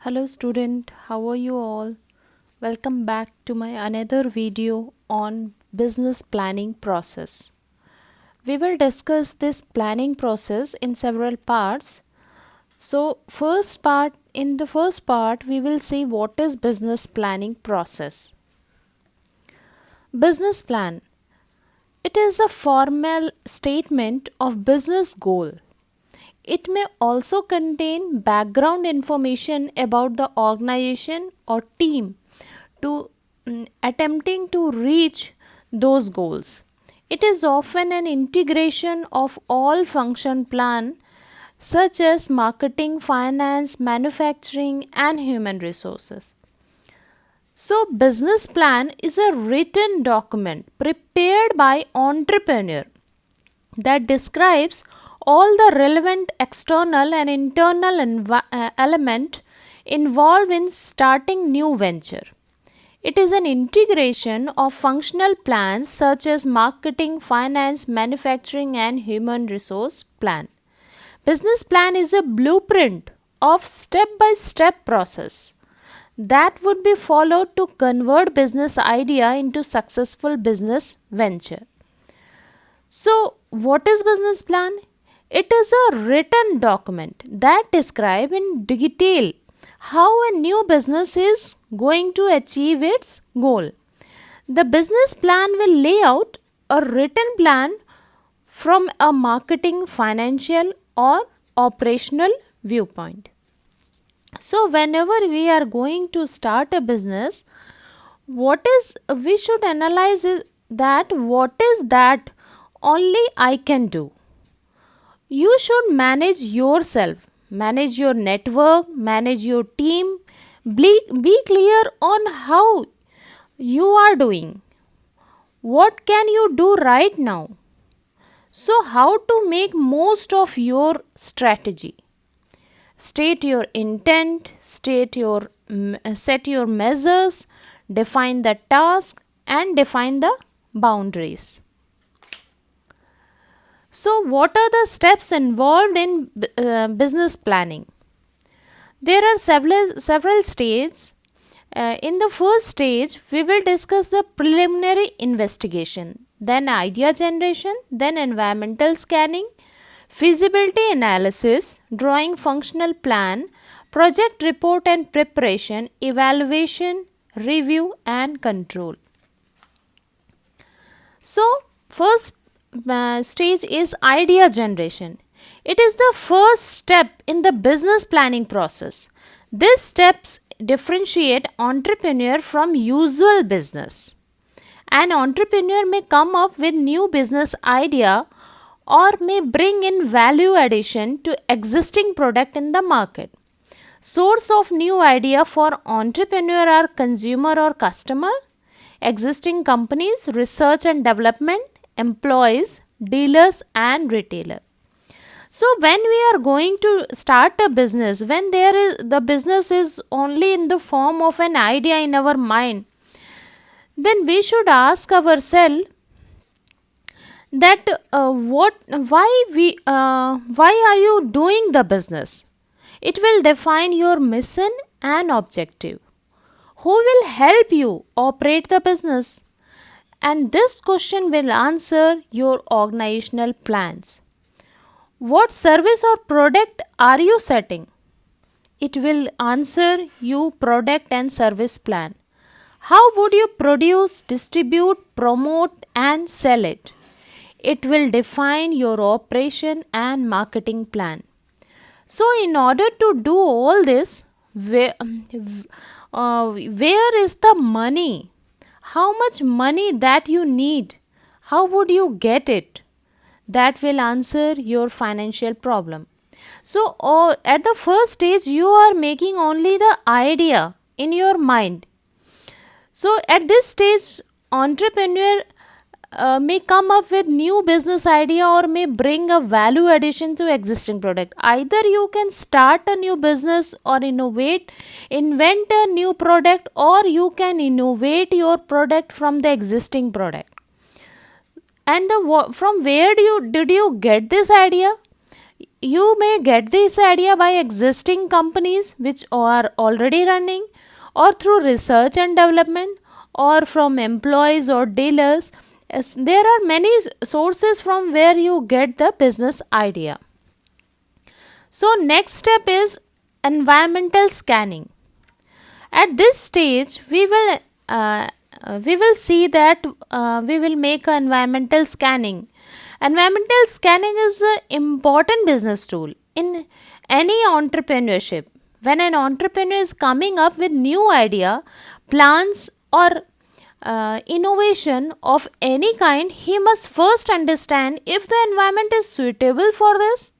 Hello student, how are you all? Welcome back to my another video on business planning process. We will discuss this planning process in several parts. So in the first part we will see what is business planning process. Business plan. It is a formal statement of business goal. It may also contain background information about the organization or team to attempting to reach those goals. It is often an integration of all function plan such as marketing, finance, manufacturing and human resources. So business plan is a written document prepared by entrepreneur that describes all the relevant external and internal element involved in starting new venture. It is an integration of functional plans such as marketing, finance, manufacturing and human resource plan. Business plan is a blueprint of step-by-step process that would be followed to convert business idea into successful business venture. So, what is business plan? It is a written document that describes in detail how a new business is going to achieve its goal. The business plan will lay out a written plan from a marketing, financial or operational viewpoint. So whenever we are going to start a business, we should analyze that what is that only I can do. You should manage yourself, manage your network, manage your team. Be clear on how you are doing. What can you do right now? So, how to make most of your strategy? State your intent, set your measures, define the task, and define the boundaries. So, what are the steps involved in business planning? There are several stages. In the first stage, we will discuss the preliminary investigation, then idea generation, then environmental scanning, feasibility analysis, drawing functional plan, project report and preparation, evaluation, review and control. So, first stage is idea generation. It is the first step in the business planning process. These steps differentiate entrepreneur from usual business. An entrepreneur may come up with new business idea or may bring in value addition to existing product in the market. Source of new idea for entrepreneur are consumer or customer, existing companies, research and development, employees, dealers and retailer. So when we are going to start a business, when the business is only in the form of an idea in our mind, then we should ask ourselves that why are you doing the business? It will define your mission and objective. Who will help you operate the business? And this question will answer your organizational plans. What service or product are you setting? It will answer you product and service plan. How would you produce, distribute, promote and sell it? It will define your operation and marketing plan. So in order to do all this, where is the money? How much money that you need? How would you get it? That will answer your financial problem. So at the first stage, you are making only the idea in your mind. So at this stage, entrepreneur may come up with new business idea or may bring a value addition to existing product. Either you can start a new business or invent a new product, or you can innovate your product from the existing product. And from where did you get this idea? you may get this idea by existing companies which are already running, or through research and development, or from employees or dealers. Yes, there are many sources from where you get the business idea. So, next step is environmental scanning. At this stage, we will see that we will make an environmental scanning. Environmental scanning is an important business tool in any entrepreneurship. When an entrepreneur is coming up with new idea, plans, or innovation of any kind, he must first understand if the environment is suitable for this.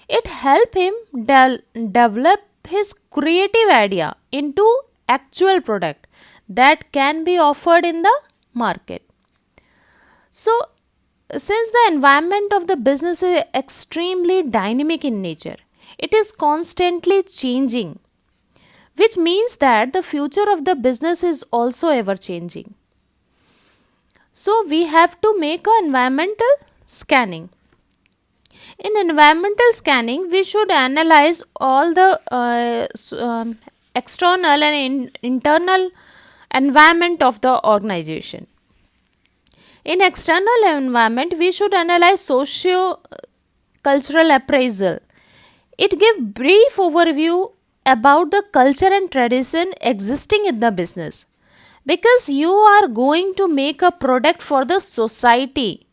It help him develop his creative idea into actual product that can be offered in the market. So, since the environment of the business is extremely dynamic in nature, it is constantly changing, which means that the future of the business is also ever changing. So, we have to make an environmental scanning. In environmental scanning, we should analyze all the external and internal environment of the organization. In external environment, we should analyze socio-cultural appraisal. It gives brief overview about the culture and tradition existing in the business. Because you are going to make a product for the society,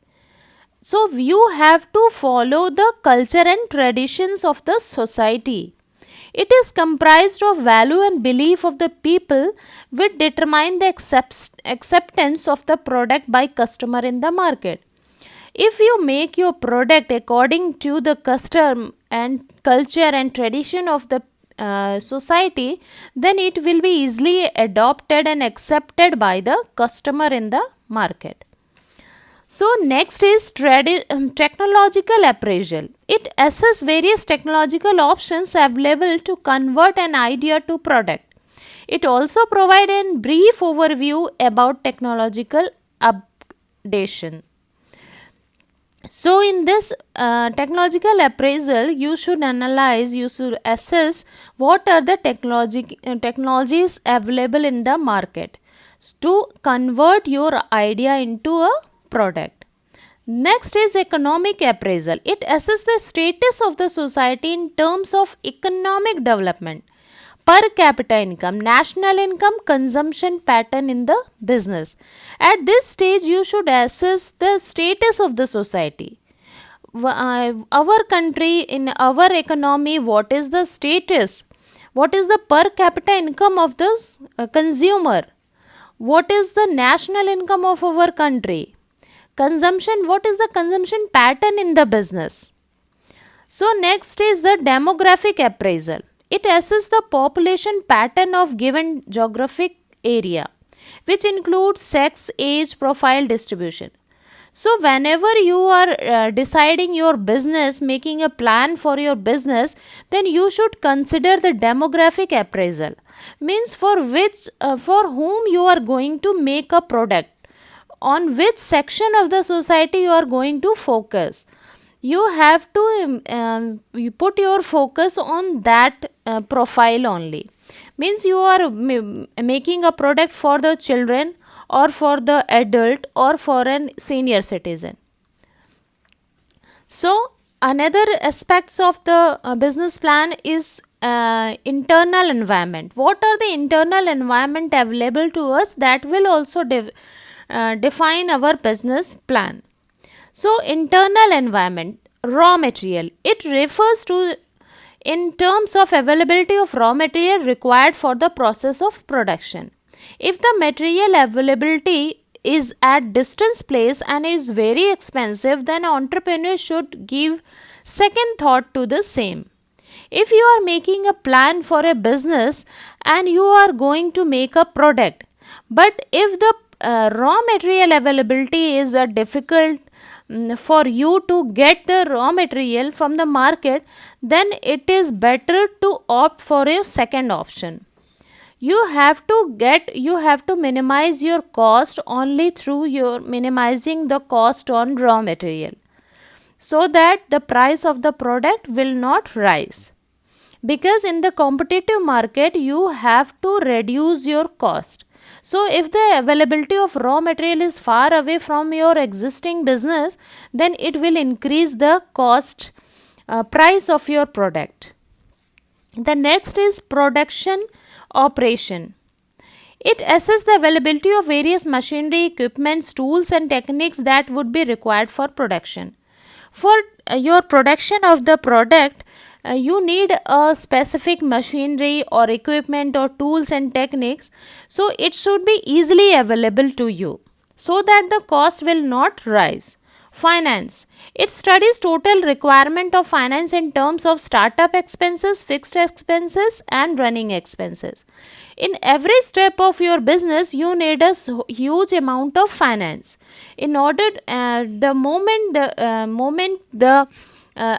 so you have to follow the culture and traditions of the society. It is comprised of value and belief of the people which determine the acceptance of the product by customer in the market. If you make your product according to the custom and culture and tradition of the society, then it will be easily adopted and accepted by the customer in the market. So, next is technological appraisal. It assesses various technological options available to convert an idea to product. It also provides a brief overview about technological updation. So, in this technological appraisal, you should analyze, you should assess what are the technologies available in the market to convert your idea into a product. Next is economic appraisal. It assesses the status of the society in terms of economic development, per capita income, national income, consumption pattern in the business. At this stage, you should assess the status of the society. Our country, in our economy, what is the status? What is the per capita income of the consumer? What is the national income of our country? Consumption, what is the consumption pattern in the business? So, next is the demographic appraisal. It assesses the population pattern of given geographic area, which includes sex, age, profile, distribution. So, whenever you are deciding your business, making a plan for your business, then you should consider the demographic appraisal. Means for whom you are going to make a product, on which section of the society you are going to focus. You have to you put your focus on that profile only. Means you are making a product for the children, or for the adult, or for an senior citizen. So, another aspects of the business plan is internal environment. What are the internal environment available to us that will also define our business plan. So, internal environment, raw material, it refers to in terms of availability of raw material required for the process of production. If the material availability is at distance place and is very expensive, then entrepreneur should give second thought to the same. If you are making a plan for a business and you are going to make a product, but if the raw material availability is difficult for you to get the raw material from the market, then it is better to opt for a second option. You have to minimize your cost only through your minimizing the cost on raw material. so that the price of the product will not rise. Because in the competitive market you have to reduce your cost. So if the availability of raw material is far away from your existing business, then it will increase the cost price of your product. The next is production operation. It assesses the availability of various machinery, equipments, tools and techniques that would be required for production. For your production of the product, you need a specific machinery or equipment or tools and techniques, so it should be easily available to you so that the cost will not rise. Finance. It studies total requirement of finance in terms of startup expenses, fixed expenses and running expenses. In every step of your business you need a huge amount of finance. In order the moment the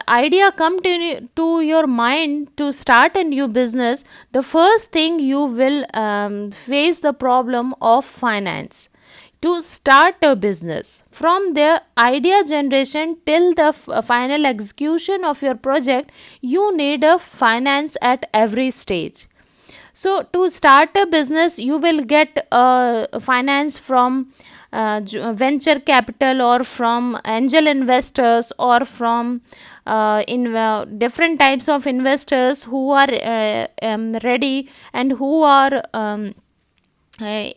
idea come to your mind to start a new business, the first thing you will face the problem of finance to start a business. From the idea generation till the final execution of your project, you need a finance at every stage. So to start a business you will get finance from venture capital or from angel investors or from different types of investors who are ready and who are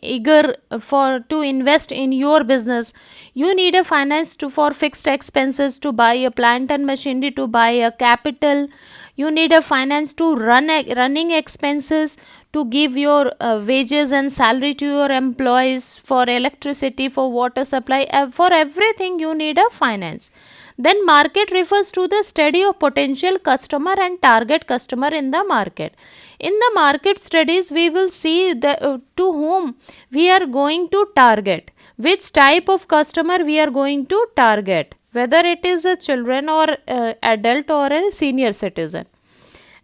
eager for to invest in your business. You need a finance to for fixed expenses, to buy a plant and machinery, to buy a capital. You need a finance to running expenses, to give your wages and salary to your employees, for electricity, for water supply, for everything you need a finance. Then market refers to the study of potential customer and target customer in the market. In the market studies we will see to whom we are going to target, which type of customer we are going to target, whether it is a children or adult or a senior citizen.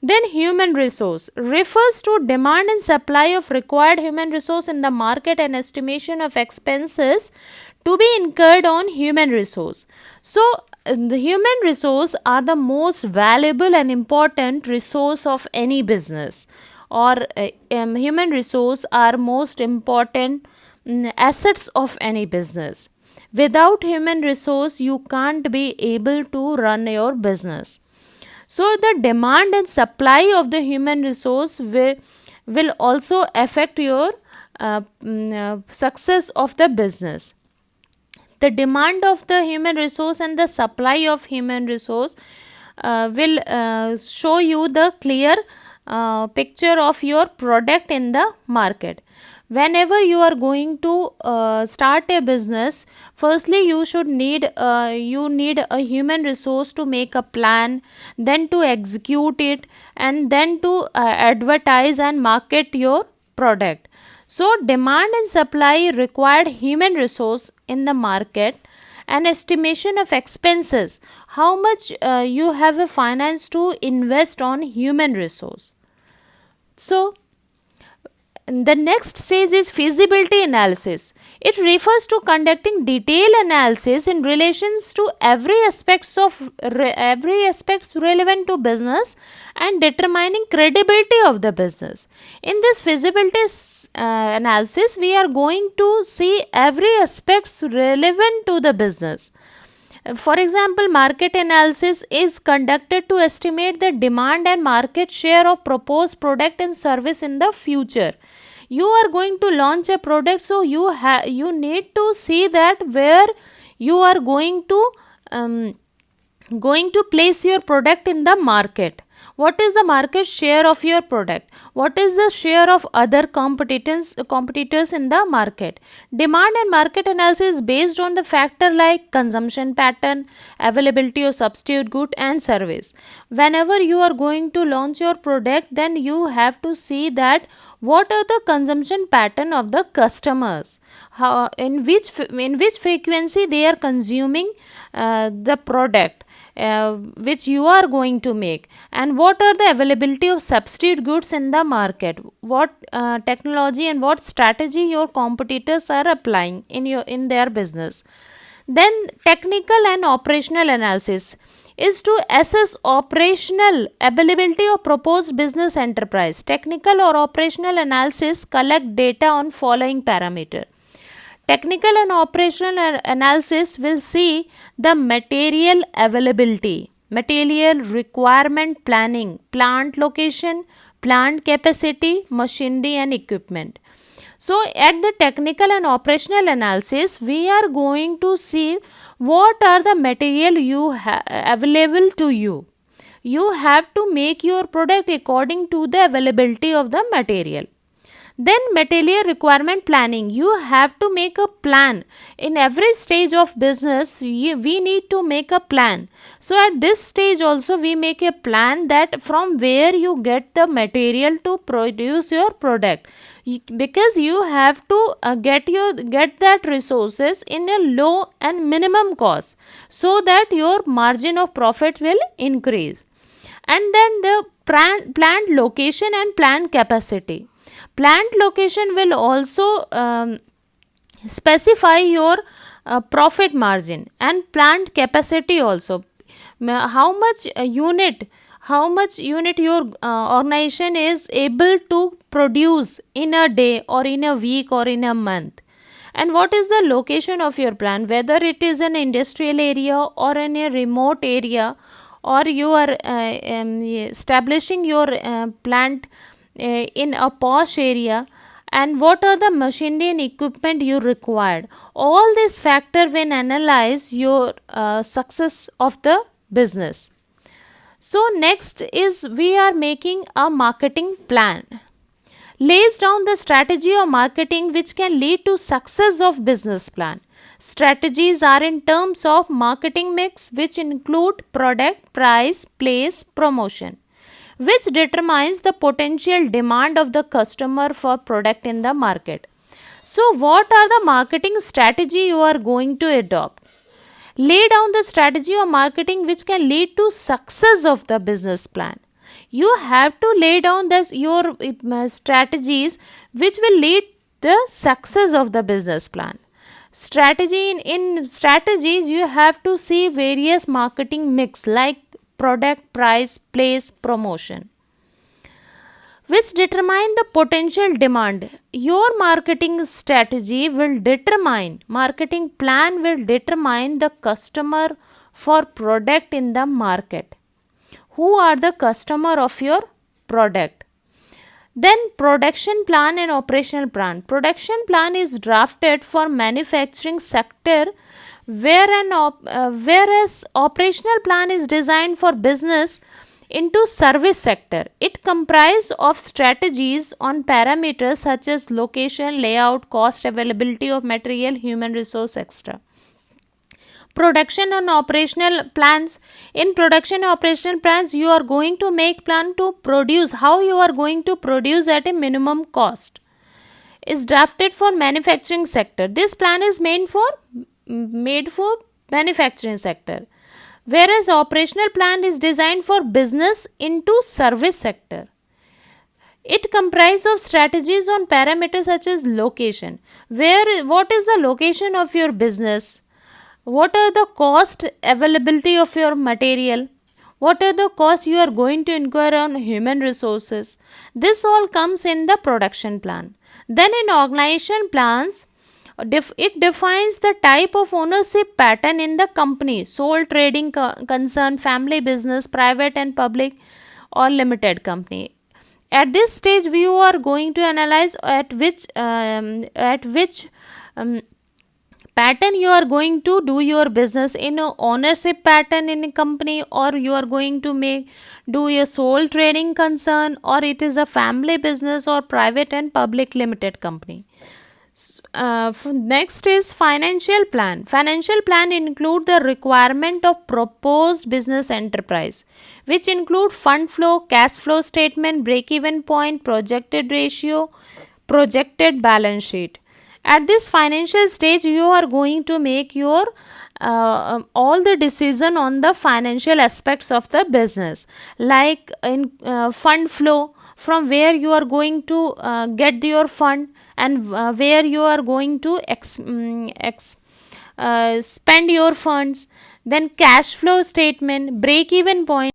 Then human resource refers to demand and supply of required human resource in the market and estimation of expenses to be incurred on human resource. So the human resource are the most valuable and important resource of any business, or human resource are most important assets of any business. Without human resource you can't be able to run your business. So the demand and supply of the human resource will also affect your success of the business. The demand of the human resource and the supply of human resource will show you the clear picture of your product in the market. Whenever you are going to start a business, firstly you need a human resource to make a plan, then to execute it, and then to advertise and market your product. So demand and supply required human resource in the market. An estimation of expenses, how much you have a finance to invest on human resource. So the next stage is feasibility analysis. It refers to conducting detailed analysis in relations to every aspects relevant to business and determining credibility of the business. In this feasibility analysis, we are going to see every aspects relevant to the business. For example, market analysis is conducted to estimate the demand and market share of proposed product and service in the future. You are going to launch a product, so you need to see that where you are going to place your product in the market. What is the market share of your product? What is the share of other competitors in the market? Demand and market analysis is based on the factor like consumption pattern, availability of substitute good and service. Whenever you are going to launch your product, then you have to see that what are the consumption pattern of the customers, in which frequency they are consuming the product which you are going to make, and what are the availability of substitute goods in the market, what technology and what strategy your competitors are applying in their business. Then technical and operational analysis is to assess operational availability of proposed business enterprise. Technical or operational analysis collect data on following parameter. Technical and operational analysis will see the material availability, material requirement planning, plant location, plant capacity, machinery and equipment. So, at the technical and operational analysis, we are going to see what are the material available to you. You have to make your product according to the availability of the material. Then material requirement planning. You have to make a plan. In every stage of business, we need to make a plan. So at this stage also we make a plan that from where you get the material to produce your product. Because you have to get that resources in a low and minimum cost, so that your margin of profit will increase. And then the plant location and plant capacity. Plant location will also specify your profit margin, and plant capacity also. How much unit your organization is able to produce in a day or in a week or in a month. And what is the location of your plant, whether it is an industrial area or in a remote area, or you are establishing your plant in a posh area, and what are the machinery and equipment you required. All these factor when analyze your success of the business. So next is we are making a marketing plan. Lays down the strategy of marketing which can lead to success of business plan. Strategies are in terms of marketing mix, which include product, price, place, promotion, which determines the potential demand of the customer for product in the market. So what are the marketing strategy you are going to adopt? Lay down the strategy of marketing which can lead to success of the business plan. You have to lay down your strategies which will lead the success of the business plan. Strategy in strategies you have to see various marketing mix like product, price, place, promotion, which determine the potential demand. Your marketing strategy will determine, marketing plan will determine the customer for product in the market. Who are the customer of your product? Then production plan and operational plan. Production plan is drafted for manufacturing sector, whereas operational plan is designed for business into service sector. It comprises of strategies on parameters such as location, layout, cost, availability of material, human resource, etc. Production and operational plans. In production and operational plans, you are going to make plan to produce, how you are going to produce at a minimum cost, is drafted for manufacturing sector. This plan is made for manufacturing sector, whereas operational plan is designed for business into service sector. It comprises of strategies on parameters such as location. What is the location of your business? What are the cost availability of your material? What are the costs you are going to incur on human resources? This all comes in the production plan. Then in organization plans, it defines the type of ownership pattern in the company: sole trading concern, family business, private and public, or limited company. At this stage, we are going to analyze at which pattern you are going to do your business, in a ownership pattern in a company, or you are going to do a sole trading concern, or it is a family business or private and public limited company. Next is financial plan. Financial plan include the requirement of proposed business enterprise, which include fund flow, cash flow statement, break even point, projected ratio, projected balance sheet. At this financial stage, you are going to make your all the decision on the financial aspects of the business, like in fund flow, from where you are going to get your fund, and where you are going to spend your funds. Then cash flow statement, break even point,